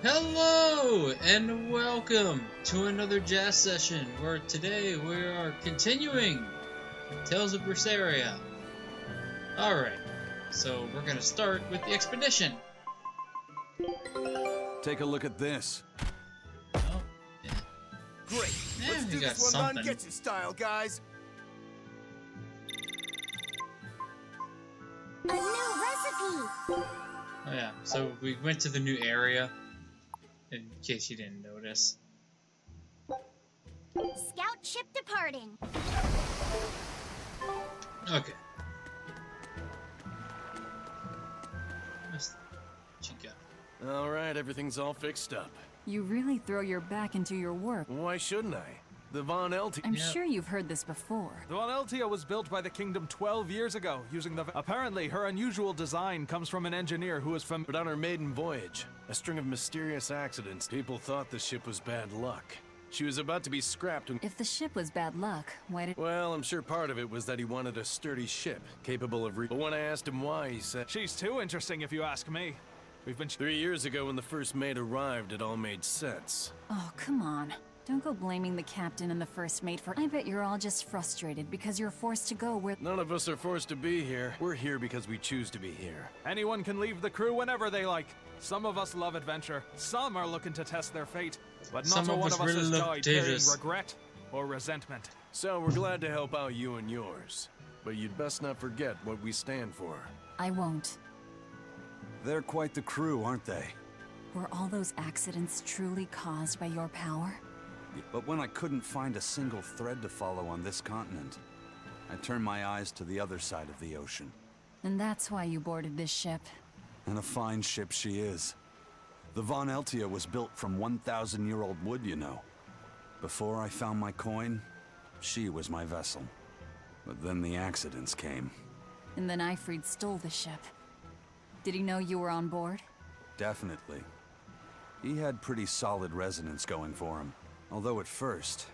Hello and welcome to another jazz session where today we are continuing Tales of Berseria. Alright, so we're gonna start with the expedition. Take a look at this. Oh, yeah. Great. Yeah, Let's we do got this one something. run get you style, guys. A new recipe! Oh yeah, so we went to the new area, in case you didn't notice. Scout ship departing. Okay. What you got? All right, everything's all fixed up. You really throw your back into your work. Why shouldn't I? The Von Elti. I'm Yep. sure you've heard this before. The Von Eltia was built by the kingdom 12 years ago, using the... Apparently, her unusual design comes from an engineer who is from... But on her maiden voyage, a string of mysterious accidents, people thought the ship was bad luck. She was about to be scrapped when... If the ship was bad luck, why did... Well, I'm sure part of it was that he wanted a sturdy ship, capable of But when I asked him why, he said... She's too interesting, if you ask me. We've been... 3 years ago, when the first mate arrived, it all made sense. Oh, come on. Don't go blaming the captain and the first mate for... I bet you're all just frustrated because you're forced to go where... None of us are forced to be here. We're here because we choose to be here. Anyone can leave the crew whenever they like. Some of us love adventure. Some are looking to test their fate. But not Some a of one us of us really has love died carrying datas. regret or resentment. So we're glad to help out you and yours. But you'd best not forget what we stand for. I won't. They're quite the crew, aren't they? Were all those accidents truly caused by your power? But when I couldn't find a single thread to follow on this continent, I turned my eyes to the other side of the ocean. And that's why you boarded this ship. And a fine ship she is. The Von Eltia was built from 1,000-year-old wood, you know. Before I found my coin, she was my vessel. But then the accidents came. And then Ifrid stole the ship. Did he know you were on board? Definitely. He had pretty solid resonance going for him. Although at first,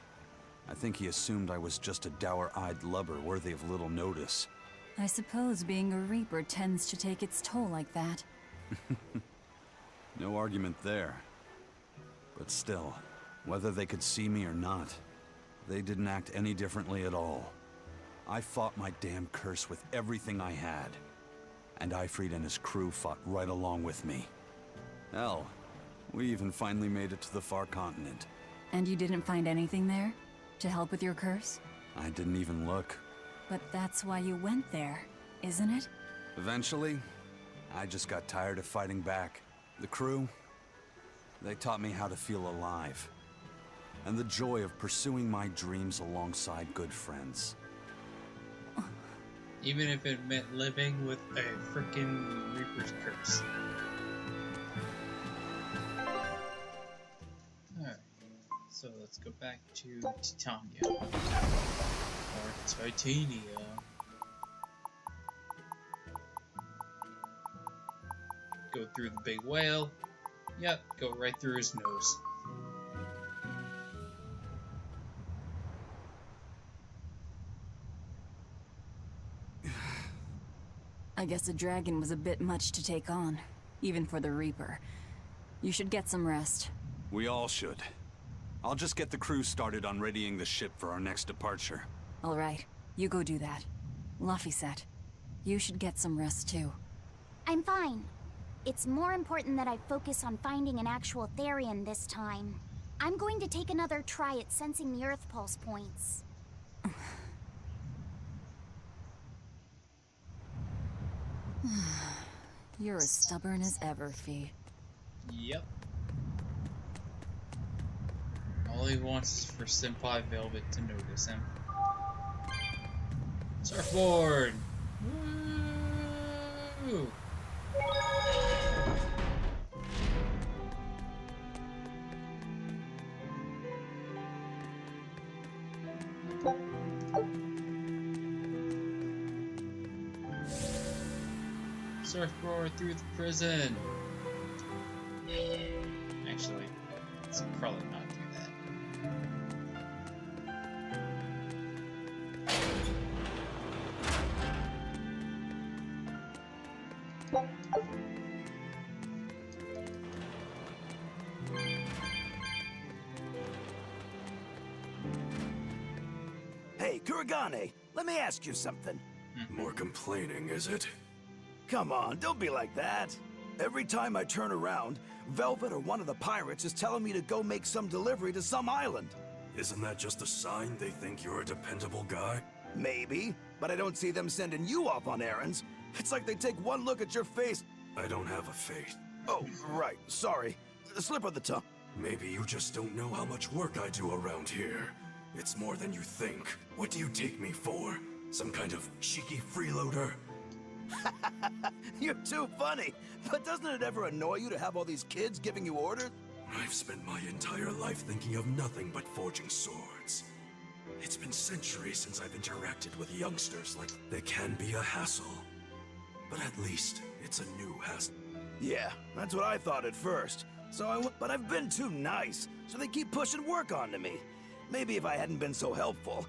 I think he assumed I was just a dour-eyed lubber worthy of little notice. I suppose being a Reaper tends to take its toll like that. No argument there. But still, whether they could see me or not, they didn't act any differently at all. I fought my damn curse with everything I had. And Ifrid and his crew fought right along with me. Hell, we even finally made it to the far continent. And you didn't find anything there? To help with your curse? I didn't even look. But that's why you went there, isn't it? Eventually, I just got tired of fighting back. The crew, they taught me how to feel alive. And the joy of pursuing my dreams alongside good friends. Even if it meant living with a freaking Reaper's curse. Alright, so let's go back to Titania. Or Titania. Go through the big whale. Yep, go right through his nose. I guess a dragon was a bit much to take on, even for the Reaper. You should get some rest. We all should. I'll just get the crew started on readying the ship for our next departure. All right, you go do that. Laphicet, you should get some rest too. I'm fine. It's more important that I focus on finding an actual Therian this time. I'm going to take another try at sensing the Earth Pulse points. You're as stubborn as ever, Fee. Yep. All he wants is for Senpai Velvet to notice him. Surfboard! Woo! Surfboard through the prison! Actually, let's probably not do that. Hey, Kuragane, let me ask you something. More complaining, is it? Come on, don't be like that. Every time I turn around, Velvet or one of the pirates is telling me to go make some delivery to some island. Isn't that just a sign they think you're a dependable guy? Maybe, but I don't see them sending you off on errands. It's like they take one look at your face. I don't have a face. Oh, right, sorry. Slip of the tongue. Maybe you just don't know how much work I do around here. It's more than you think. What do you take me for? Some kind of cheeky freeloader? You're too funny. But doesn't it ever annoy you to have all these kids giving you orders? I've spent my entire life thinking of nothing but forging swords. It's been centuries since I've interacted with youngsters like they can be a hassle. But at least it's a new hassle. Yeah, that's what I thought at first. But I've been too nice, so they keep pushing work onto me. Maybe if I hadn't been so helpful.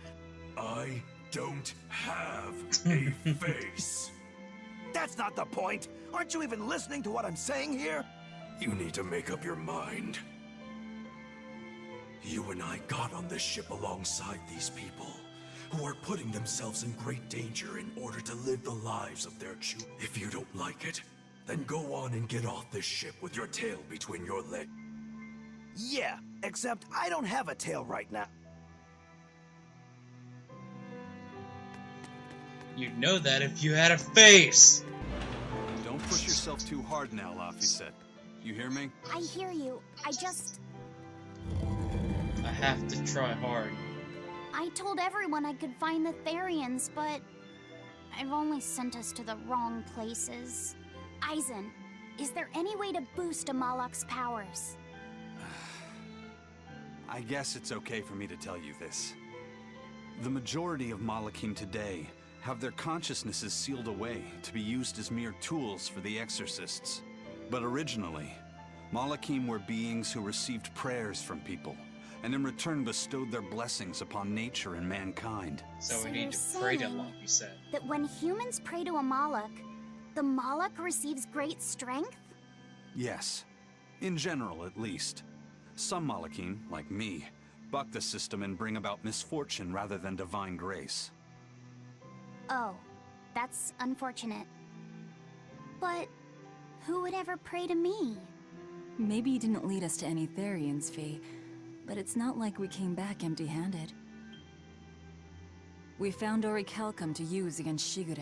I don't have a face. That's not the point. Aren't you even listening to what I'm saying here? You need to make up your mind. You and I got on this ship alongside these people, who are putting themselves in great danger in order to live the lives of their children. If you don't like it, then go on and get off this ship with your tail between your legs. Yeah, except I don't have a tail right now. You'd know that if you had a face! Don't push yourself too hard now, Laphicet. You hear me? I hear you. I have to try hard. I told everyone I could find the Therians, but I've only sent us to the wrong places. Aizen, is there any way to boost Amalok's powers? I guess it's okay for me to tell you this. The majority of Malakim today have their consciousnesses sealed away to be used as mere tools for the exorcists. But originally, Malakim were beings who received prayers from people, and in return bestowed their blessings upon nature and mankind. So we need you're to pray to saying Lucky said. that when humans pray to a Malak, the Malak receives great strength? Yes. In general, at least. Some Malakim, like me, buck the system and bring about misfortune rather than divine grace. Oh, that's unfortunate. But who would ever pray to me? Maybe you didn't lead us to any Therians, Fee, but it's not like we came back empty-handed. We found orichalcum to use against Shigure,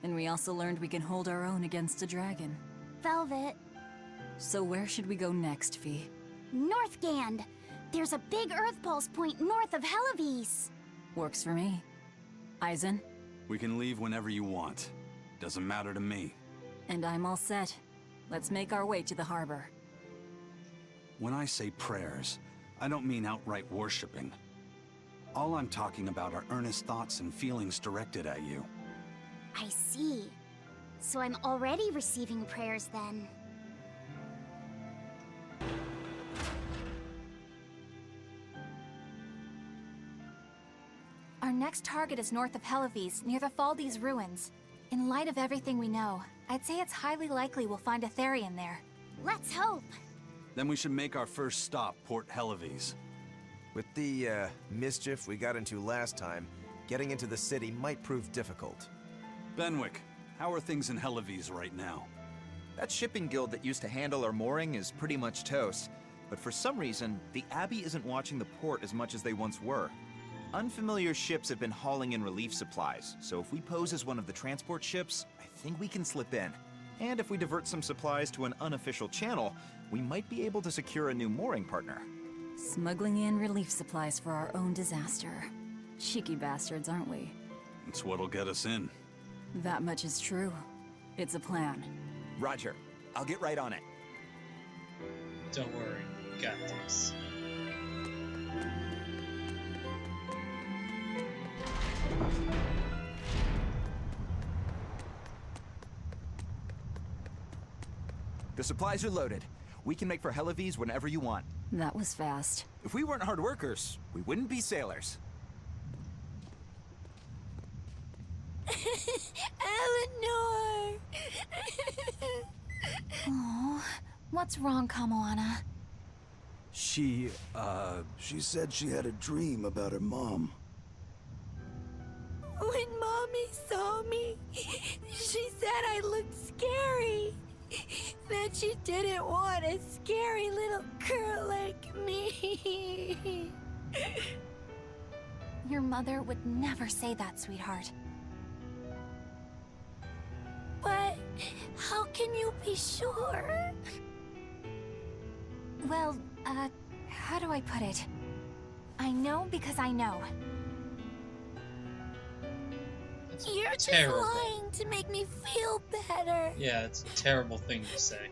and we also learned we can hold our own against a dragon. Velvet. So where should we go next, Fee? Northgand! There's a big Earth Pulse point north of Helivis! Works for me. Aizen? We can leave whenever you want. Doesn't matter to me. And I'm all set. Let's make our way to the harbor. When I say prayers, I don't mean outright worshipping. All I'm talking about are earnest thoughts and feelings directed at you. I see. So I'm already receiving prayers then. Our next target is north of Helivis, near the Faldi's ruins. In light of everything we know, I'd say it's highly likely we'll find a Therian there. Let's hope! Then we should make our first stop, Port Helivis. With the, mischief we got into last time, getting into the city might prove difficult. Benwick, how are things in Helivis right now? That shipping guild that used to handle our mooring is pretty much toast. But for some reason, the Abbey isn't watching the port as much as they once were. Unfamiliar ships have been hauling in relief supplies, so if we pose as one of the transport ships, I think we can slip in. And if we divert some supplies to an unofficial channel, we might be able to secure a new mooring partner. Smuggling in relief supplies for our own disaster. Cheeky bastards, aren't we? It's what'll get us in. That much is true. It's a plan. Roger. I'll get right on it. Don't worry, got this. The supplies are loaded. We can make for Helivis whenever you want. That was fast. If we weren't hard workers, we wouldn't be sailors. Eleanor! Oh, what's wrong, Kamoana? She said she had a dream about her mom. When Mommy saw me, she said I looked scary. That she didn't want a scary little girl like me. Your mother would never say that, sweetheart. But how can you be sure? Well, how do I put it? I know because I know. You're just terrible. lying to make me feel better. Yeah, it's a terrible thing to say.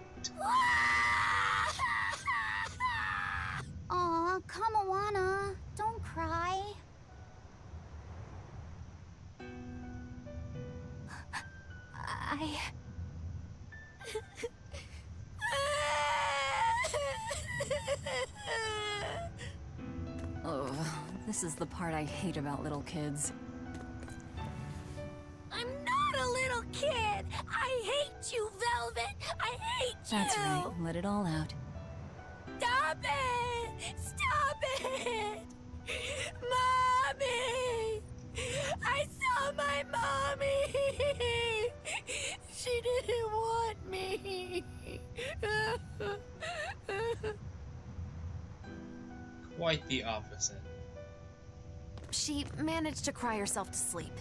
Aw, Kamawana, don't cry. Oh, this is the part I hate about little kids. I'm not a little kid. I hate you, Velvet. I hate you. That's right, let it all out. Stop it! Stop it! Mommy! I saw my mommy! She didn't want me. Quite the opposite. She managed to cry herself to sleep.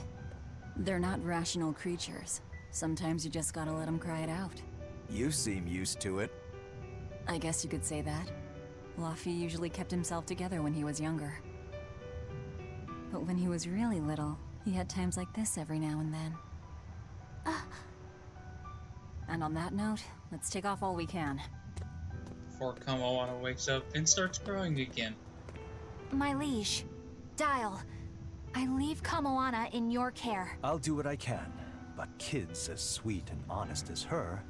They're not rational creatures. Sometimes you just gotta let them cry it out. You seem used to it. I guess you could say that. Luffy usually kept himself together when he was younger. But when he was really little, he had times like this every now and then. And on that note, let's take off all we can. Before Kamawana wakes up and starts crying again. My liege, Dial, I leave Kamoana in your care. I'll do what I can, but kids as sweet and honest as her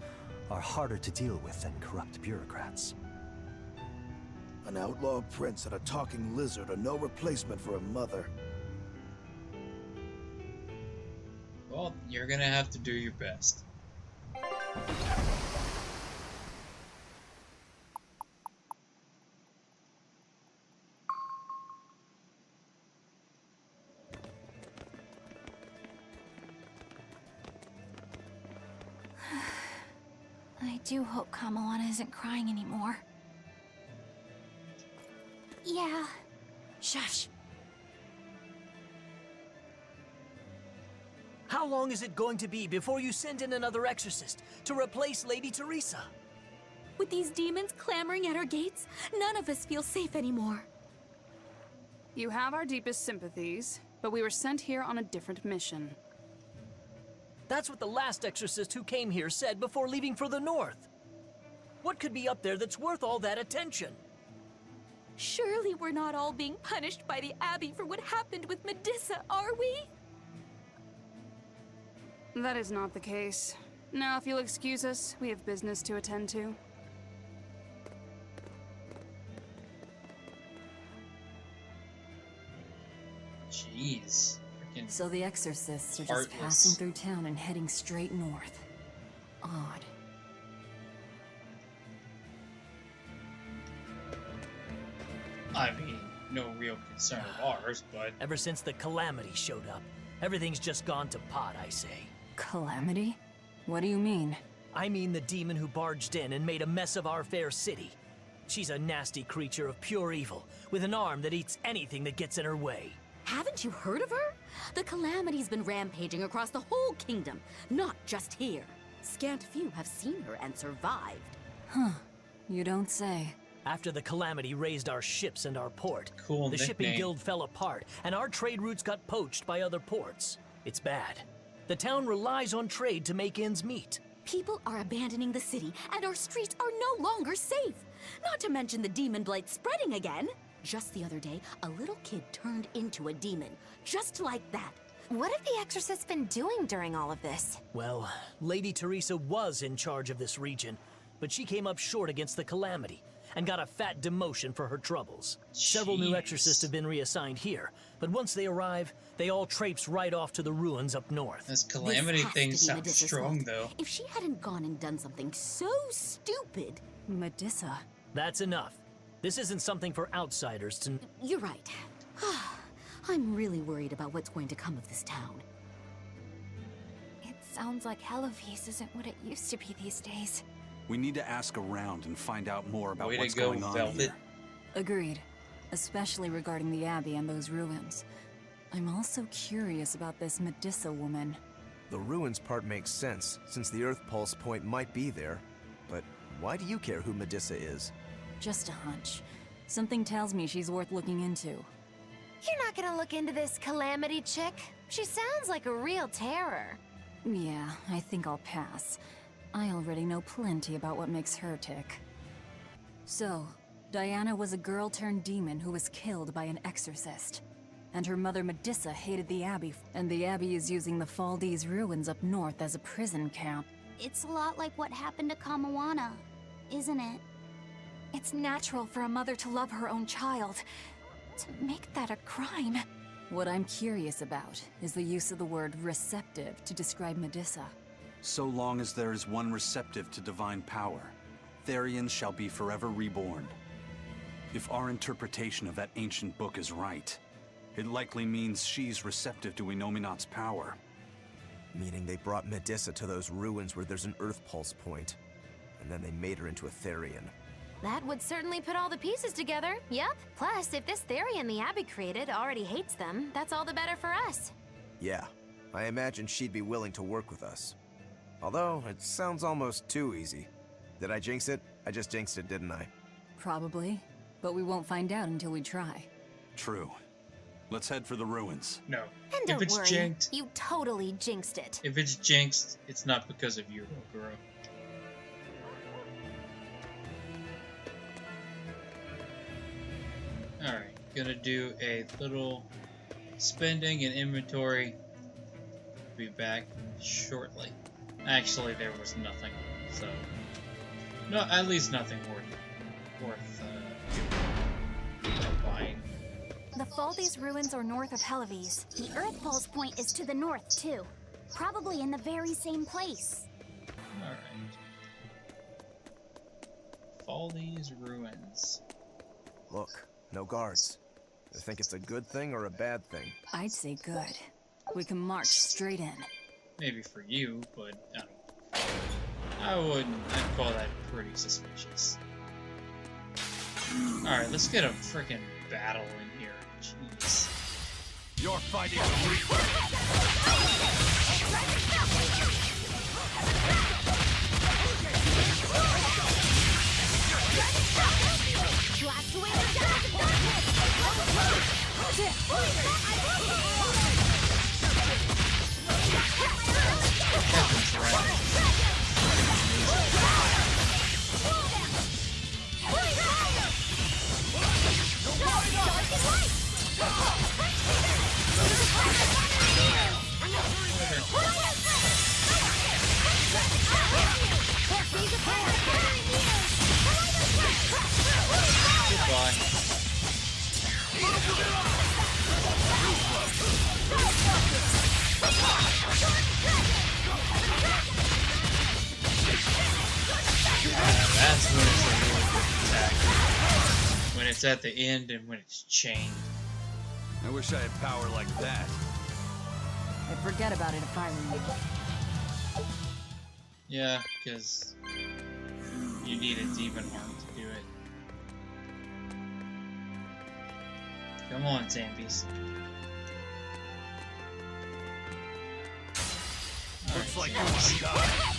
are harder to deal with than corrupt bureaucrats. An outlaw prince and a talking lizard are no replacement for a mother. Well, you're gonna have to do your best. I do hope Kamoana isn't crying anymore. Yeah. Shush. How long is it going to be before you send in another exorcist to replace Lady Teresa? With these demons clamoring at our gates, none of us feel safe anymore. You have our deepest sympathies, but we were sent here on a different mission. That's what the last exorcist who came here said before leaving for the north. What could be up there that's worth all that attention? Surely we're not all being punished by the Abbey for what happened with Medissa, are we? That is not the case. Now, if you'll excuse us, we have business to attend to. Jeez. Freaking So the exorcists are just heartless. passing through town and heading straight north. Odd. I mean, no real concern of ours, but... Ever since the Calamity showed up, everything's just gone to pot, I say. Calamity? What do you mean? I mean the demon who barged in and made a mess of our fair city. She's a nasty creature of pure evil, with an arm that eats anything that gets in her way. Haven't you heard of her? The Calamity's been rampaging across the whole kingdom, not just here. Scant few have seen her and survived. Huh. You don't say. After the Calamity raised our ships and our port, Cool the shipping nickname. guild fell apart, and our trade routes got poached by other ports. It's bad. The town relies on trade to make ends meet. People are abandoning the city, and our streets are no longer safe. Not to mention the demon blight spreading again. Just the other day, a little kid turned into a demon. Just like that. What have the exorcists been doing during all of this? Well, Lady Teresa was in charge of this region, but she came up short against the Calamity and got a fat demotion for her troubles. Several new exorcists have been reassigned here, but once they arrive, they all traipse right off to the ruins up north. This Calamity thing sounds strong, though. If she hadn't gone and done something so stupid... Medissa. That's enough. This isn't something for outsiders to... You're right. I'm really worried about what's going to come of this town. It sounds like Hellowes isn't what it used to be these days. We need to ask around and find out more about Way to what's go, going on Velvet. here. Agreed. Especially regarding the Abbey and those ruins. I'm also curious about this Medissa woman. The ruins part makes sense, since the Earth Pulse point might be there. But why do you care who Medissa is? Just a hunch. Something tells me she's worth looking into. You're not gonna look into this Calamity chick? She sounds like a real terror. Yeah, I think I'll pass. I already know plenty about what makes her tick. So, Diana was a girl-turned-demon who was killed by an exorcist. And her mother Medissa hated the Abbey, and the Abbey is using the Faldi's ruins up north as a prison camp. It's a lot like what happened to Kamawana, isn't it? It's natural for a mother to love her own child. To make that a crime. What I'm curious about is the use of the word receptive to describe Medissa. So long as there is one receptive to divine power, Therians shall be forever reborn. If our interpretation of that ancient book is right, it likely means she's receptive to Inominat's power. Meaning they brought Medissa to those ruins where there's an Earth Pulse point, and then they made her into a Therian. That would certainly put all the pieces together, yep. Plus, if this Therian the Abbey created already hates them, that's all the better for us. Yeah, I imagine she'd be willing to work with us. Although, it sounds almost too easy. Did I jinx it? I just jinxed it, didn't I? Probably, but we won't find out until we try. True. Let's head for the ruins. No. And If don't it's worry, jinked, you totally jinxed it. if it's jinxed, it's not because of you, Oguro. Alright, gonna do a little spending and inventory. Be back shortly. Actually, there was nothing, so no, at least nothing worth buying. The Faldi's ruins are north of Hellowes. The Earth Pulse point is to the north, too. Probably in the very same place. Alright. Faldi's ruins. Look, no guards. I think it's a good thing or a bad thing. I'd say good. We can march straight in. Maybe for you, but I wouldn't. I'd call that pretty suspicious. Alright, let's get a freaking battle in here. Jeez. You're fighting the Reaper! Blast away the shadows of darkness! That's when it's a really good attack. When it's at the end and when it's chained. I wish I had power like that. I'd forget about it if I were you. Yeah, because you need a demon arm to do it. Come on, Zambies. Looks like you want to die.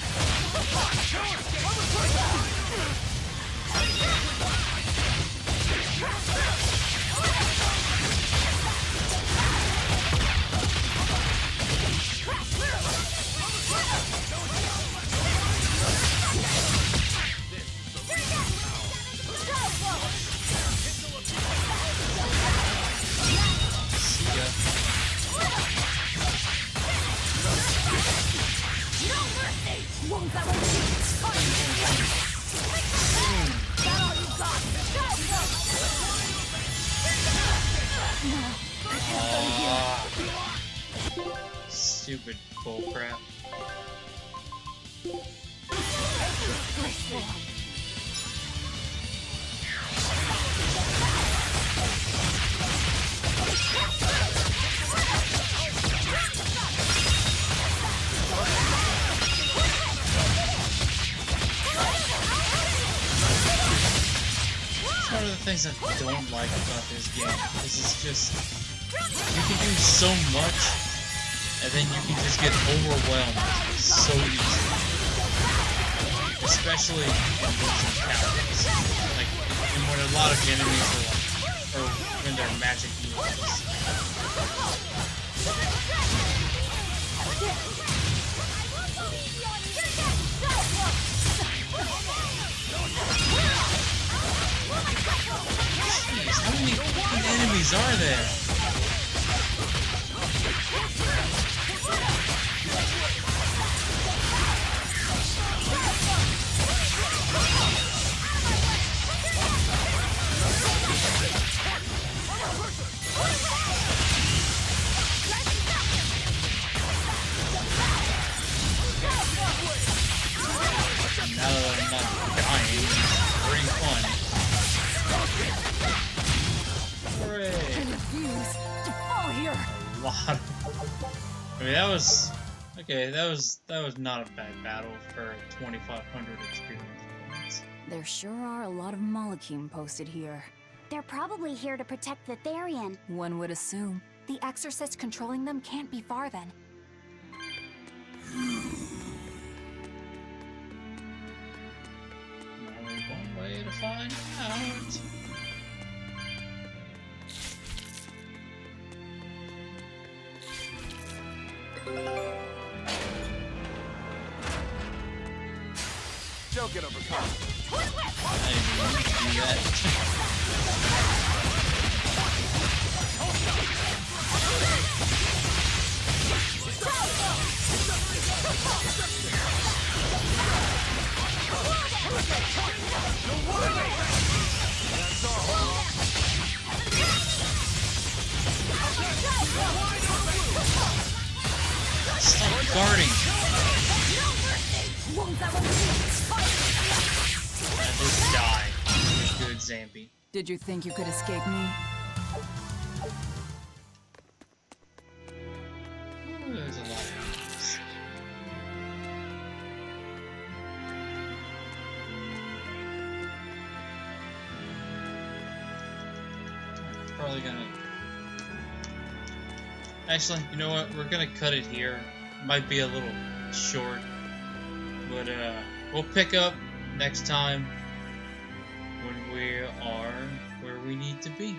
Stupid bullcrap. That's one of the things I don't like about this game. This is just, you can do so much, and then you can just get overwhelmed so easily. Especially in those encounters. Like, and when a lot of enemies are like, or when they're magic units. Jeez, how many fucking enemies are there? Now that I'm not dying, it's pretty fun. Hooray! I refuse to fall here. A lot. I mean, that was okay. That was not a bad battle for 2,500 experience points. There sure are a lot of Malakim posted here. They're probably here to protect the Therian. One would assume. The exorcist controlling them can't be far then. Only one way to find out. Joking overcome. I didn't mean to do that. Stop guarding. Just die. Good, Zambi. Did you think you could escape me? Ooh, there's a lot of enemies. Probably gonna... Actually, you know what? We're gonna cut it here. Might be a little short. But, we'll pick up next time when we are where we need to be.